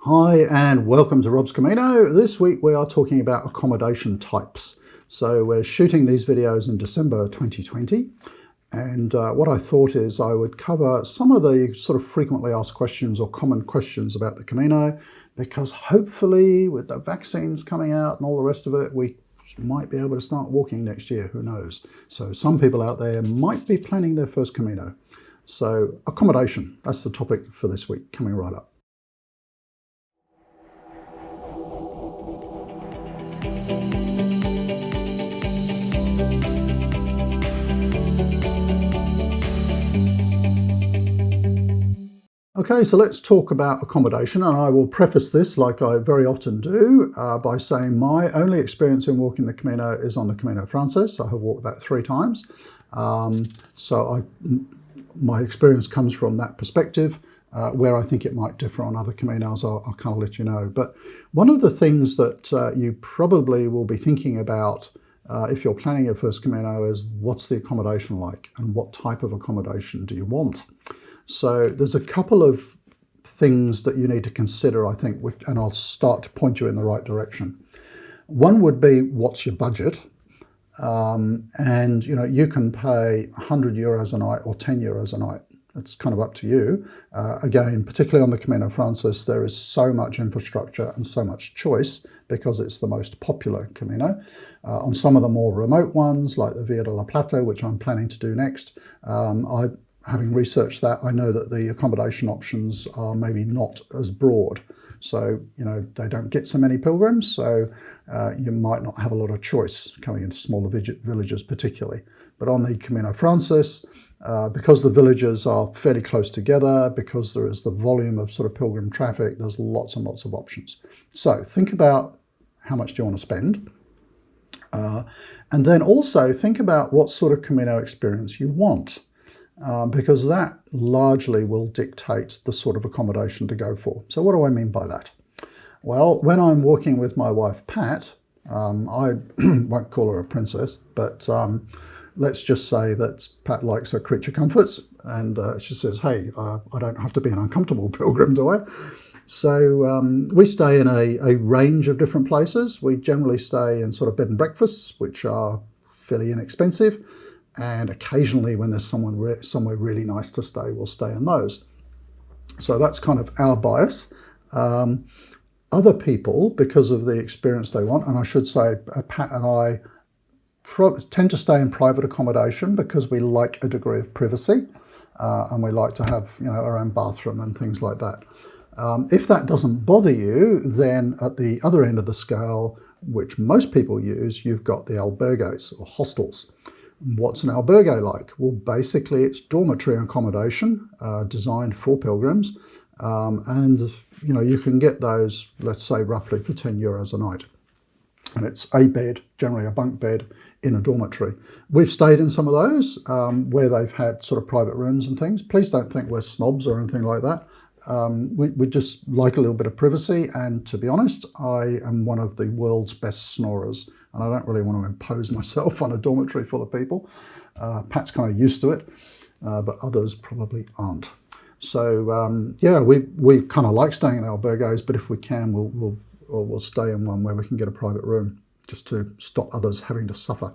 Hi and welcome to Rob's Camino. This week we are talking about accommodation types. So we're shooting these videos in December 2020, and what I thought is I would cover some of the sort of frequently asked questions or common questions about the Camino, because hopefully with the vaccines coming out and all the rest of it, we might be able to start walking next year, who knows. So some people out there might be planning their first Camino. So accommodation, that's the topic for this week, coming right up. Okay, so let's talk about accommodation, and I will preface this, like I very often do, by saying my only experience in walking the Camino is on the Camino Frances. I have walked that 3 times, my experience comes from that perspective. Where I think it might differ on other Caminos, I'll kind of let you know. But one of the things that you probably will be thinking about if you're planning your first Camino is, what's the accommodation like and what type of accommodation do you want? So there's a couple of things that you need to consider, I think, and I'll start to point you in the right direction. One would be, what's your budget? And you can pay €100 a night or €10 a night. It's kind of up to you. Again, particularly on the Camino Frances, there is so much infrastructure and so much choice because it's the most popular Camino. On some of the more remote ones, like the Via de la Plata, which I'm planning to do next, having researched that, I know that the accommodation options are maybe not as broad. So, they don't get so many pilgrims, so you might not have a lot of choice coming into smaller villages particularly. But on the Camino Frances, because the villages are fairly close together, because there is the volume of sort of pilgrim traffic, there's lots and lots of options. So think about how much do you want to spend. And then also think about what sort of Camino experience you want. Because that largely will dictate the sort of accommodation to go for. So what do I mean by that? Well, when I'm walking with my wife, Pat, I won't call her a princess, but let's just say that Pat likes her creature comforts, and she says, hey, I don't have to be an uncomfortable pilgrim, do I? So we stay in a range of different places. We generally stay in sort of bed and breakfasts, which are fairly inexpensive. And occasionally when there's somewhere really nice to stay, we'll stay in those. So that's kind of our bias. Other people, because of the experience they want, and I should say Pat and I tend to stay in private accommodation because we like a degree of privacy, and we like to have our own bathroom and things like that. If that doesn't bother you, then at the other end of the scale, which most people use, you've got the albergues or hostels. What's an albergue like? Well, basically it's dormitory accommodation designed for pilgrims, and you can get those, let's say, roughly for €10 a night. And it's a bed, generally a bunk bed, in a dormitory. We've stayed in some of those where they've had sort of private rooms and things. Please don't think we're snobs or anything like that. We just like a little bit of privacy, and to be honest, I am one of the world's best snorers, and I don't really want to impose myself on a dormitory full of people. Pat's kind of used to it, but others probably aren't. So we kind of like staying in albergues, but if we can, we'll stay in one where we can get a private room, just to stop others having to suffer.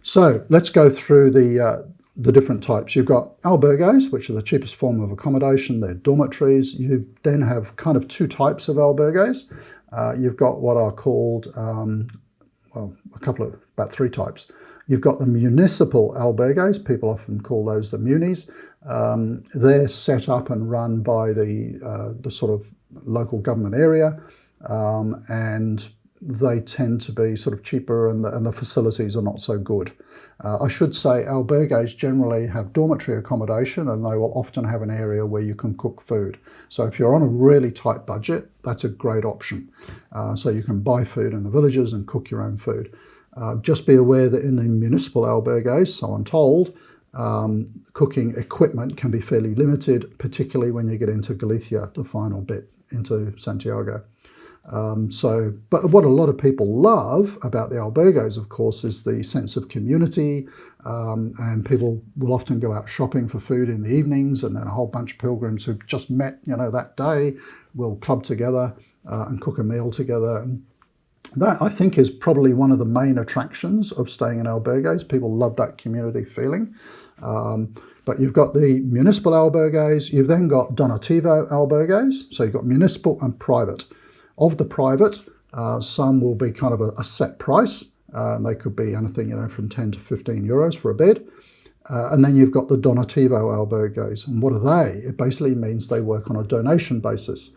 So let's go through the different types. You've got albergues, which are the cheapest form of accommodation. They're dormitories. You then have kind of 2 types of albergues. You've got what are called, about 3 types. You've got the municipal albergues. People often call those the munis. They're set up and run by the sort of local government area, and they tend to be sort of cheaper, and the facilities are not so good. I should say albergues generally have dormitory accommodation, and they will often have an area where you can cook food. So if you're on a really tight budget, that's a great option. So you can buy food in the villages and cook your own food. Just be aware that in the municipal albergues, so I'm told, cooking equipment can be fairly limited, particularly when you get into Galicia, the final bit into Santiago. But what a lot of people love about the albergues, of course, is the sense of community, and people will often go out shopping for food in the evenings, and then a whole bunch of pilgrims who've just met, that day will club together and cook a meal together. And that, I think, is probably one of the main attractions of staying in albergues. People love that community feeling. But you've got the municipal albergues, you've then got donativo albergues, so you've got municipal and private. Of the private, some will be kind of a set price. They could be anything, from 10 to 15 euros for a bed. And then you've got the donativo albergues. And what are they? It basically means they work on a donation basis.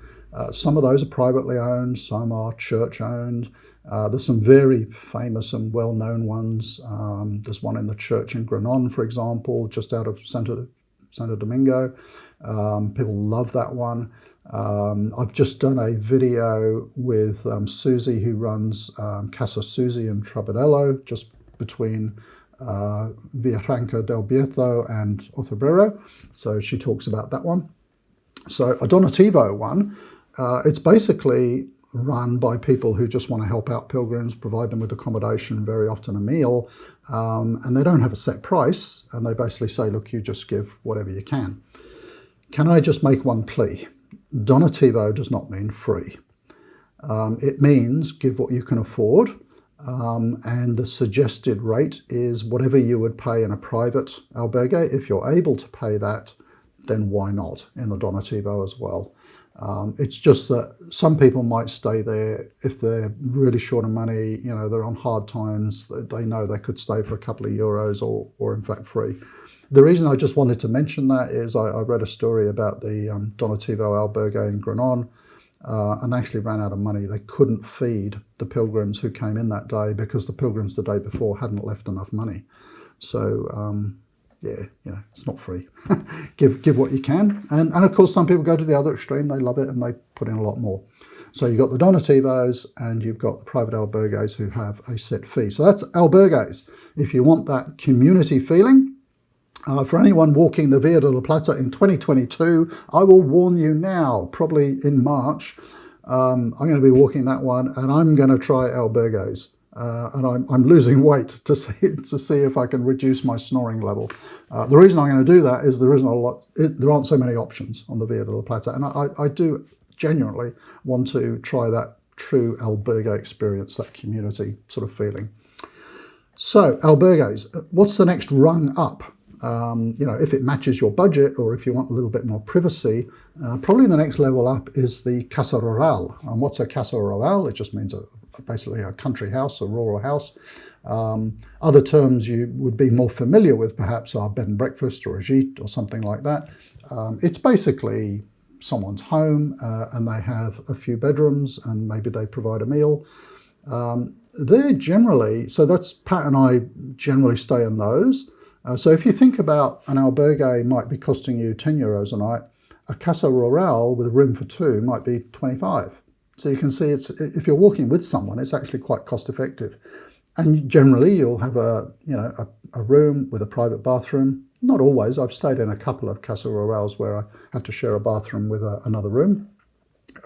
Some of those are privately owned, some are church owned. There's some very famous and well-known ones. There's one in the church in Granon, for example, just out of Santo Domingo. People love that one. I've just done a video with Susie, who runs Casa Susie in Trabadello, just between Villafranca del Bierzo and Otabrero. So she talks about that one. So a donativo one, it's basically run by people who just want to help out pilgrims, provide them with accommodation, very often a meal, and they don't have a set price, and they basically say, look, you just give whatever you can. Can I just make one plea? Donativo does not mean free. It means give what you can afford, and the suggested rate is whatever you would pay in a private albergue. If you're able to pay that, then why not in the donativo as well? It's just that some people might stay there if they're really short of money, they're on hard times, they know they could stay for a couple of euros or in fact free. The reason I just wanted to mention that is I read a story about the donativo albergue in Granon, and they actually ran out of money. They couldn't feed the pilgrims who came in that day because the pilgrims the day before hadn't left enough money. So it's not free. give what you can. And of course, some people go to the other extreme. They love it and they put in a lot more. So you've got the donativos and you've got the private albergues who have a set fee. So that's albergues. If you want that community feeling, for anyone walking the Via de la Plata in 2022, I will warn you now, probably in March, I'm going to be walking that one and I'm going to try albergues. And I'm losing weight to see if I can reduce my snoring level. The reason I'm going to do that is there aren't so many options on the Via de la Plata, and I do genuinely want to try that true albergue experience, that community sort of feeling. So albergues, what's the next rung up? If it matches your budget or if you want a little bit more privacy, probably the next level up is the Casa Rural. And what's a Casa Rural? It just means basically a country house, a rural house. Other terms you would be more familiar with perhaps are bed and breakfast or a gîte or something like that. It's basically someone's home and they have a few bedrooms and maybe they provide a meal. They're generally, so that's Pat and I generally stay in those. So if you think about an albergue might be costing you 10 euros a night, a Casa Rural with a room for two might be 25. So you can see if you're walking with someone, it's actually quite cost effective. And generally you'll have a room with a private bathroom. Not always. I've stayed in a couple of Casa Rurals where I had to share a bathroom with another room.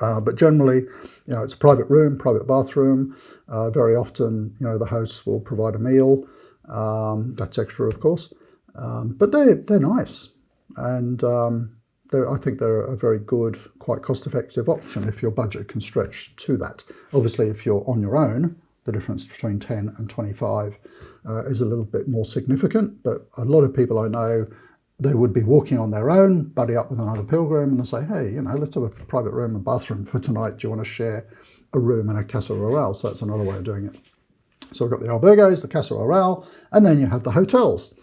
But generally, it's a private room, private bathroom. Very often, the hosts will provide a meal. That's extra, of course. But they're nice. And I think they're a very good, quite cost-effective option if your budget can stretch to that. Obviously, if you're on your own, the difference between 10 and 25 is a little bit more significant. But a lot of people I know, they would be walking on their own, buddy up with another pilgrim, and they say, hey, let's have a private room and bathroom for tonight. Do you want to share a room in a Casa Rural? So that's another way of doing it. So we've got the albergues, the Casa Rural, and then you have the hotels.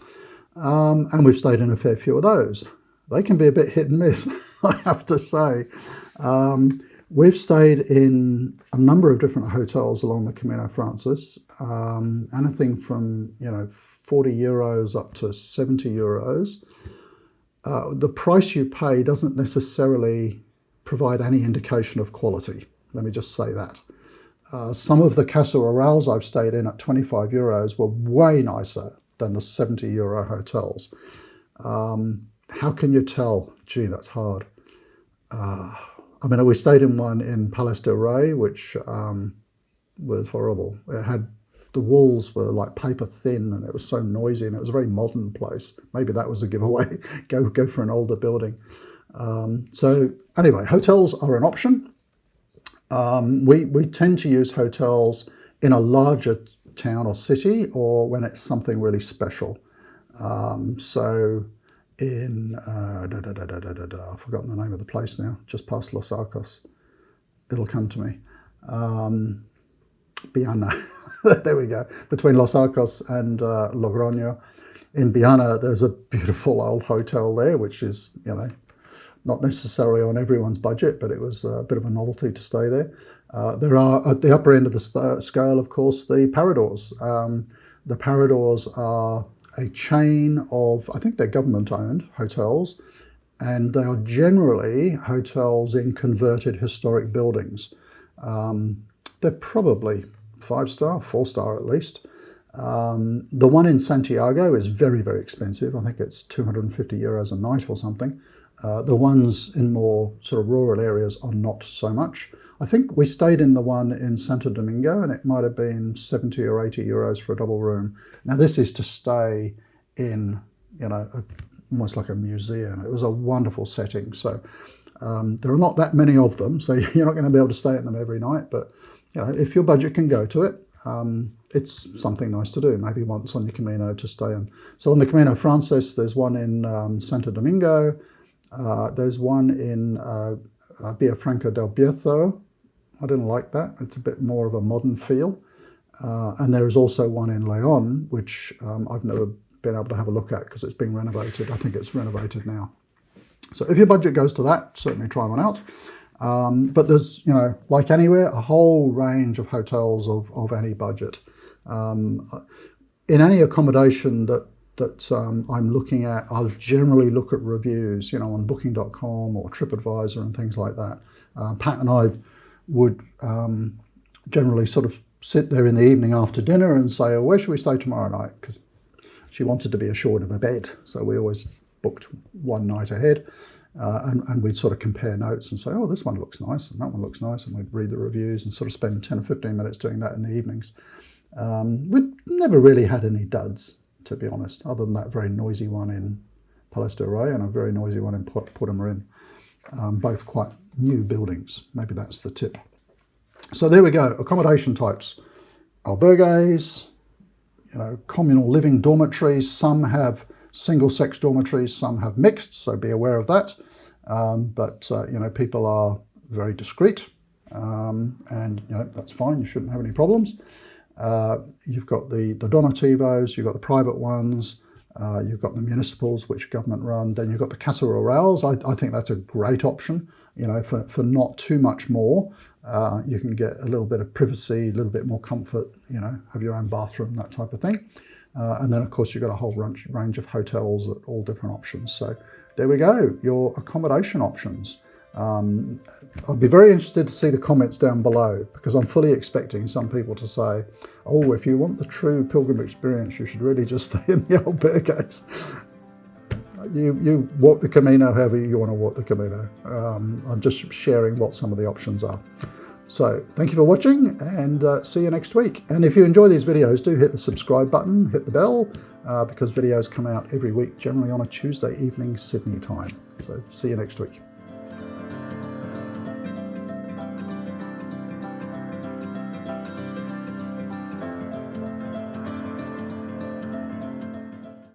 And we've stayed in a fair few of those. They can be a bit hit and miss, I have to say. We've stayed in a number of different hotels along the Camino Francis, anything from 40 euros up to 70 euros. The price you pay doesn't necessarily provide any indication of quality. Let me just say that. Some of the Casa Rurals I've stayed in at 25 euros were way nicer than the 70 euro hotels. How can you tell? Gee, that's hard. I mean, we stayed in one in Palais del Rey, which was horrible. It had, the walls were like paper thin, and it was so noisy, and it was a very modern place. Maybe that was a giveaway. Go for an older building. So anyway, hotels are an option. We tend to use hotels in a larger town or city, or when it's something really special. So in, I've forgotten the name of the place now, just past Los Arcos. It'll come to me. Biana, there we go. Between Los Arcos and Logroño. In Biana, there's a beautiful old hotel there, which is, you know, not necessarily on everyone's budget, but it was a bit of a novelty to stay there. There are, at the upper end of the scale, of course, the Paradors. The Paradors are a chain of, I think they're government-owned hotels, and they are generally hotels in converted historic buildings. They're probably 5-star, 4-star at least. The one in Santiago is very, very expensive. I think it's 250 euros a night or something. The ones in more sort of rural areas are not so much. I think we stayed in the one in Santo Domingo, and it might have been 70 or 80 euros for a double room. Now this is to stay in, you know, almost like a museum. It was a wonderful setting. So there are not that many of them, so you're not going to be able to stay in them every night. But you know, if your budget can go to it, it's something nice to do. Maybe once on your Camino to stay in. So on the Camino Frances, there's one in Santo Domingo. There's one in Villafranca del Bierzo. I didn't like that. It's a bit more of a modern feel. And there is also one in Leon, which I've never been able to have a look at because it's being renovated. I think it's renovated now. So if your budget goes to that, certainly try one out. But there's, you know, like anywhere, a whole range of hotels of any budget. In any accommodation that I'm looking at, I'll generally look at reviews, you know, on booking.com or TripAdvisor and things like that. Pat and I would generally sort of sit there in the evening after dinner and say, oh, where should we stay tomorrow night? Because she wanted to be assured of a bed. So we always booked one night ahead. And we'd sort of compare notes and say, oh, this one looks nice and that one looks nice. And we'd read the reviews and sort of spend 10 or 15 minutes doing that in the evenings. We'd never really had any duds, to be honest, other than that very noisy one in Palais del Rey and a very noisy one in Portamarin. Both quite new buildings. Maybe that's the tip. So there we go. Accommodation types. Albergues, you know, communal living dormitories. Some have single-sex dormitories, some have mixed, so be aware of that. But you know, people are very discreet, and you know, that's fine. You shouldn't have any problems. You've got the donativos, you've got the private ones, you've got the municipals, which government run. Then you've got the Casa Rurals. I think that's a great option. You know, for not too much more, you can get a little bit of privacy, a little bit more comfort. You know, have your own bathroom, that type of thing. And then, of course, you've got a whole range of hotels at all different options. So there we go, your accommodation options. I'd be very interested to see the comments down below, because I'm fully expecting some people to say, oh, if you want the true pilgrim experience, you should really just stay in the albergues. You walk the Camino however you want to walk the Camino. I'm just sharing what some of the options are. So thank you for watching, and see you next week. And if you enjoy these videos, do hit the subscribe button, hit the bell, because videos come out every week, generally on a Tuesday evening Sydney time. So see you next week.